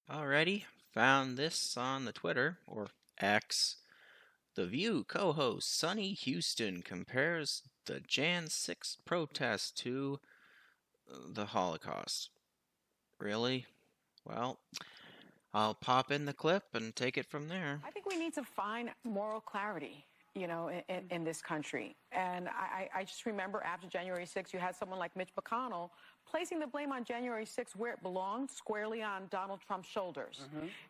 Alrighty, found this on the Twitter, or X. The View co-host Sonny Houston compares the Jan 6 protest to the Holocaust. Really? Well, I'll pop in the clip and take it from there. I think we need to find moral clarity, in this country. And I just remember after January 6th, you had someone like Mitch McConnell placing the blame on January 6th where it belonged, squarely on Donald Trump's shoulders.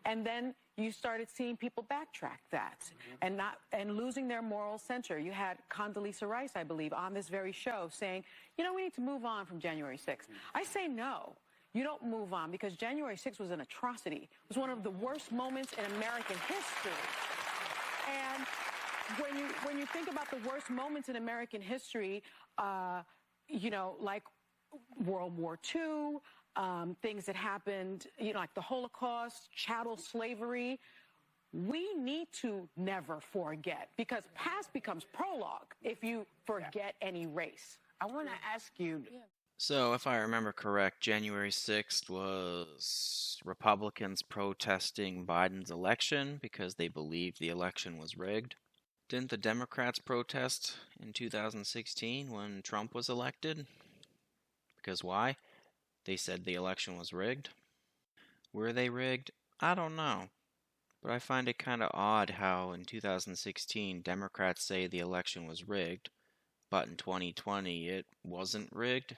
And then you started seeing people backtrack that and losing their moral center. You had Condoleezza Rice, I believe, on this very show saying, we need to move on from January 6th. I say no. You don't move on because January 6th was an atrocity. It was one of the worst moments in American history. And when you think about the worst moments in American history, like World War II, things that happened, like the Holocaust, chattel slavery, we need to never forget because past becomes prologue if you forget any race. I want to ask you. So, if I remember correct, January 6th was Republicans protesting Biden's election because they believed the election was rigged. Didn't the Democrats protest in 2016 when Trump was elected? Because why? They said the election was rigged. Were they rigged? I don't know. But I find it kind of odd how in 2016 Democrats say the election was rigged, but in 2020 it wasn't rigged.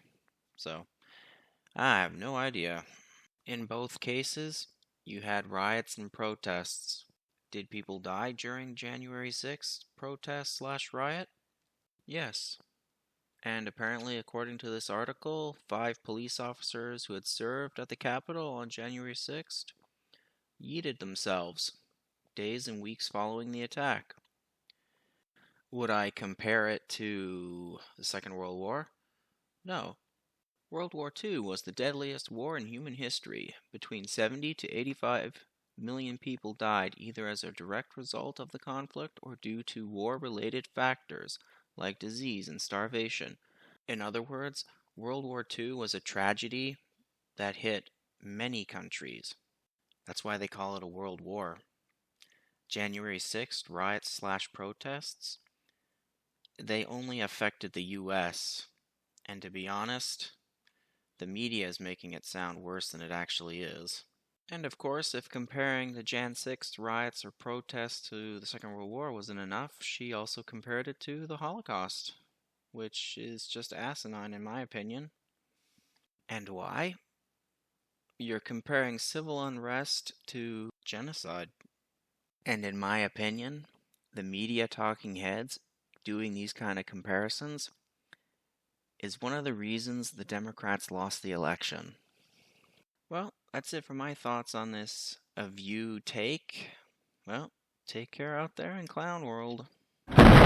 So, I have no idea. In both cases, you had riots and protests. Did people die during January 6th protest/riot? Yes. And apparently, according to this article, 5 police officers who had served at the Capitol on January 6th yeeted themselves days and weeks following the attack. Would I compare it to the Second World War? No. World War II was the deadliest war in human history. Between 70 to 85 million people died either as a direct result of the conflict or due to war-related factors like disease and starvation. In other words, World War II was a tragedy that hit many countries. That's why they call it a world war. January 6th riots/protests, they only affected the US. And to be honest, the media is making it sound worse than it actually is. And of course, if comparing the Jan 6th riots or protests to the Second World War wasn't enough, she also compared it to the Holocaust, which is just asinine in my opinion. And why? You're comparing civil unrest to genocide. And in my opinion, the media talking heads doing these kind of comparisons is one of the reasons the Democrats lost the election. Well, that's it for my thoughts on this A View take. Well, take care out there in clown world.